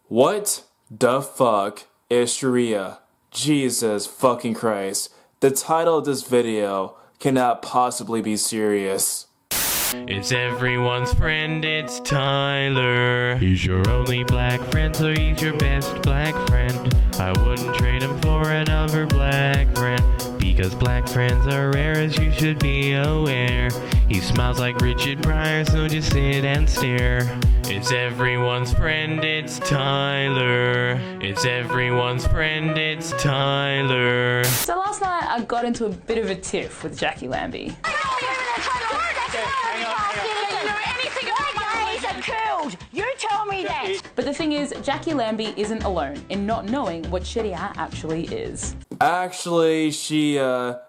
What the fuck is Sharia? Jesus fucking Christ. The title of this video cannot possibly be serious. It's everyone's friend, it's Tyler. He's your only black friend, so he's your best black friend. I wouldn't trade him for another black friend, because black friends are rare, as you should be aware. He smiles like Richard Pryor, so just sit and stare. It's everyone's friend, it's Tyler. It's everyone's friend, it's Tyler. So last night I got into a bit of a tiff with Jackie Lambie. You tell me that! But the thing is, Jackie Lambie isn't alone in not knowing what Sharia actually is. Actually, she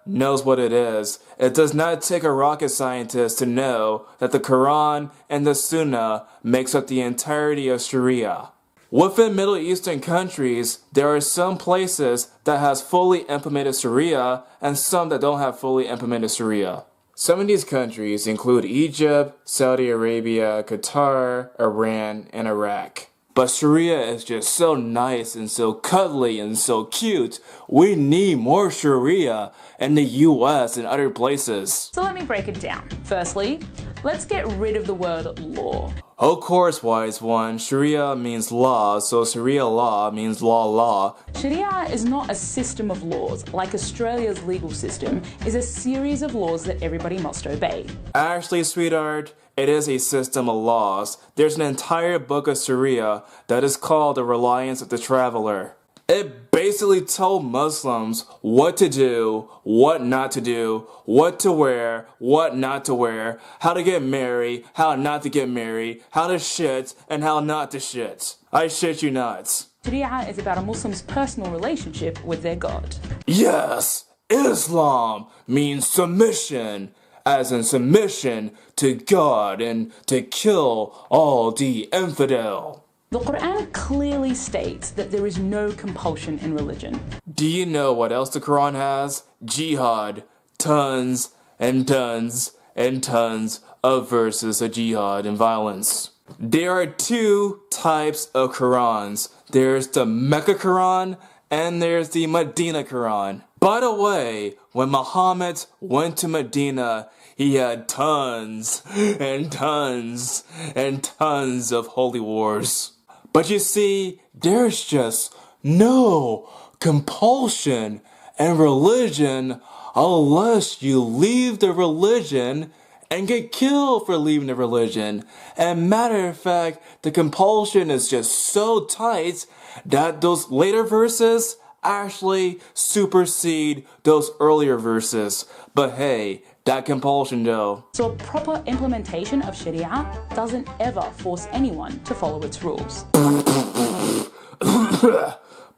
knows what it is. It does not take a rocket scientist to know that the Quran and the Sunnah makes up the entirety of Sharia. Within Middle Eastern countries, there are some places that has fully implemented Sharia and some that don't have fully implemented Sharia. Some of these countries include Egypt, Saudi Arabia, Qatar, Iran, and Iraq. But Sharia is just so nice and so cuddly and so cute. We need more Sharia in the US and other places. So let me break it down. Firstly, let's get rid of the word law. Of course, wise one, Sharia means law, so Sharia law means law. Sharia is not a system of laws, like Australia's legal system is a series of laws that everybody must obey. Actually, sweetheart, it is a system of laws. There's an entire book of Sharia that is called The Reliance of the Traveler. It basically told Muslims what to do, what not to do, what to wear, what not to wear, how to get married, how not to get married, how to shit, and how not to shit. I shit you not. Sharia is about a Muslim's personal relationship with their God. Yes, Islam means submission, as in submission to God and to kill all the infidel. The Quran clearly states that there is no compulsion in religion. Do you know what else the Quran has? Jihad. Tons and tons and tons of verses of jihad and violence. There are two types of Qurans. There's the Mecca Quran and there's the Medina Quran. By the way, when Muhammad went to Medina, he had tons and tons and tons of holy wars. But you see, there's just no compulsion in religion unless you leave the religion and get killed for leaving the religion. And matter of fact, the compulsion is just so tight that those later verses actually supersede those earlier verses. But hey, that compulsion though. So a proper implementation of Sharia doesn't ever force anyone to follow its rules.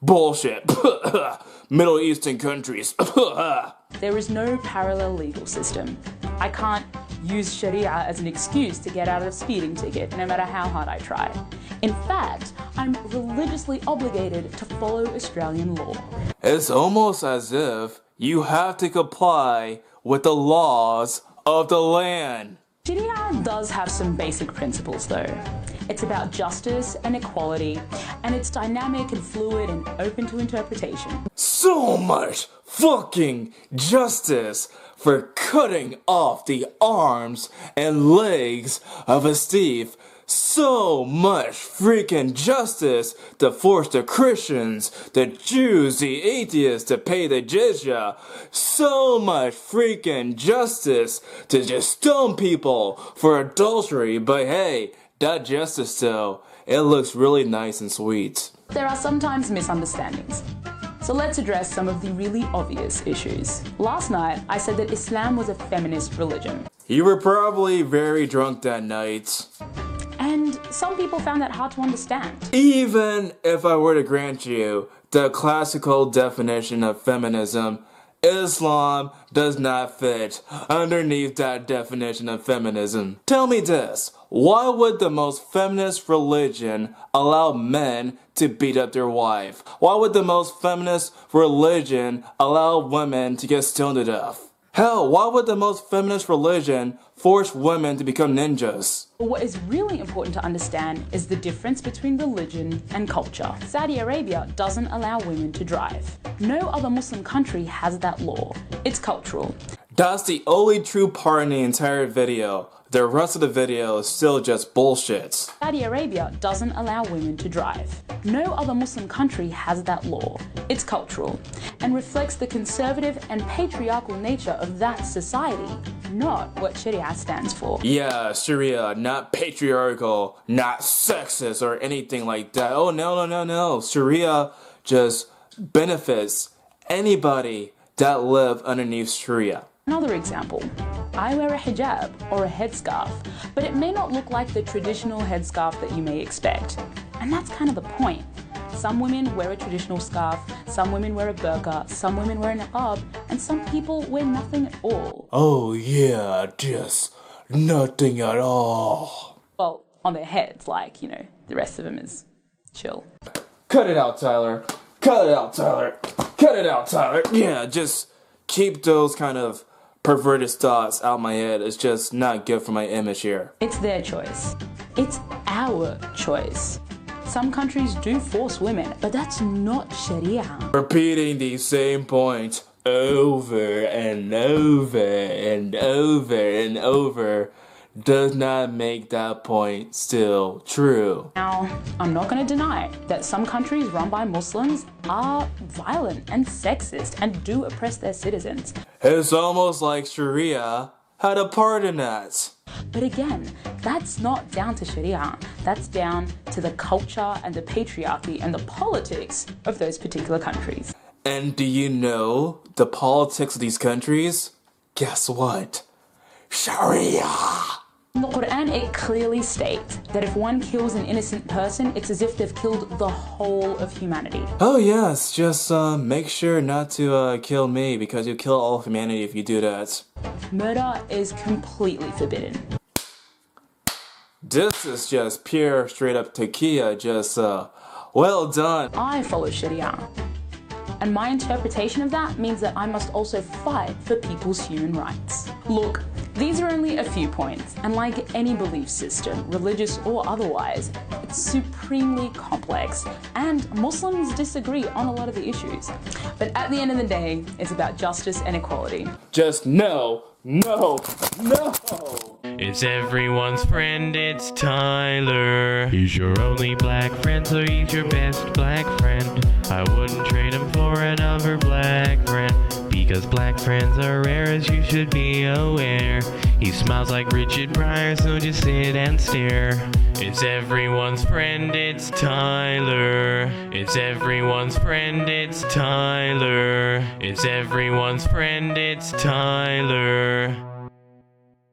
Bullshit. Middle Eastern countries. There is no parallel legal system. I can't use Sharia as an excuse to get out of a speeding ticket, no matter how hard I try. In fact, I'm religiously obligated to follow Australian law. It's almost as if you have to comply with the laws of the land. Sharia does have some basic principles though. It's about justice and equality, and it's dynamic and fluid and open to interpretation. So much fucking justice for cutting off the arms and legs of a thief. So much freaking justice to force the Christians, the Jews, the atheists to pay the jizya. So much freaking justice to just stone people for adultery. But hey, that justice though, it looks really nice and sweet. There are sometimes misunderstandings. So let's address some of the really obvious issues. Last night, I said that Islam was a feminist religion. You were probably very drunk that night. And some people found that hard to understand. Even if I were to grant you the classical definition of feminism, Islam does not fit underneath that definition of feminism. Tell me this, why would the most feminist religion allow men to beat up their wife? Why would the most feminist religion allow women to get stoned to death? Hell, why would the most feminist religion force women to become ninjas. What is really important to understand is the difference between religion and culture. Saudi Arabia doesn't allow women to drive. No other Muslim country has that law. It's cultural. That's the only true part in the entire video. The rest of the video is still just bullshit. Saudi Arabia doesn't allow women to drive. No other Muslim country has that law. It's cultural and reflects the conservative and patriarchal nature of that society, not what Sharia stands for. Yeah, Sharia, not patriarchal, not sexist or anything like that. Oh, no. Sharia just benefits anybody that live underneath Sharia. Another example, I wear a hijab or a headscarf, but it may not look like the traditional headscarf that you may expect. And that's kind of the point. Some women wear a traditional scarf, some women wear a burqa, some women wear a niqab, and some people wear nothing at all. Oh yeah, just nothing at all. Well, on their heads, like, the rest of them is chill. Cut it out, Tyler. Cut it out, Tyler. Cut it out, Tyler. Yeah, just keep those kind of perverted thoughts out my head. It's just not good for my image here. It's their choice. It's our choice. Some countries do force women, but that's not Sharia. Repeating the same point over and over and over and over does not make that point still true. Now, I'm not going to deny that some countries run by Muslims are violent and sexist and do oppress their citizens. It's almost like Sharia had a part in that. But again, that's not down to Sharia. That's down to the culture and the patriarchy and the politics of those particular countries. And do you know the politics of these countries? Guess what? Sharia! In the Quran, it clearly states that if one kills an innocent person, it's as if they've killed the whole of humanity. Oh yes, just make sure not to kill me, because you kill all of humanity if you do that. Murder is completely forbidden. This is just pure straight up taqiyya, just well done. I follow Sharia. And my interpretation of that means that I must also fight for people's human rights. Look, these are only a few points, and like any belief system, religious or otherwise, it's supremely complex, and Muslims disagree on a lot of the issues. But at the end of the day, it's about justice and equality. Just no. It's everyone's friend, it's Tyler. He's your only black friend, so he's your best black friend. I wouldn't trade him for another black friend, because black friends are rare, as you should be aware. He smiles like Richard Pryor, so just sit and stare. It's everyone's friend, it's Tyler. It's everyone's friend, it's Tyler. It's everyone's friend, it's Tyler.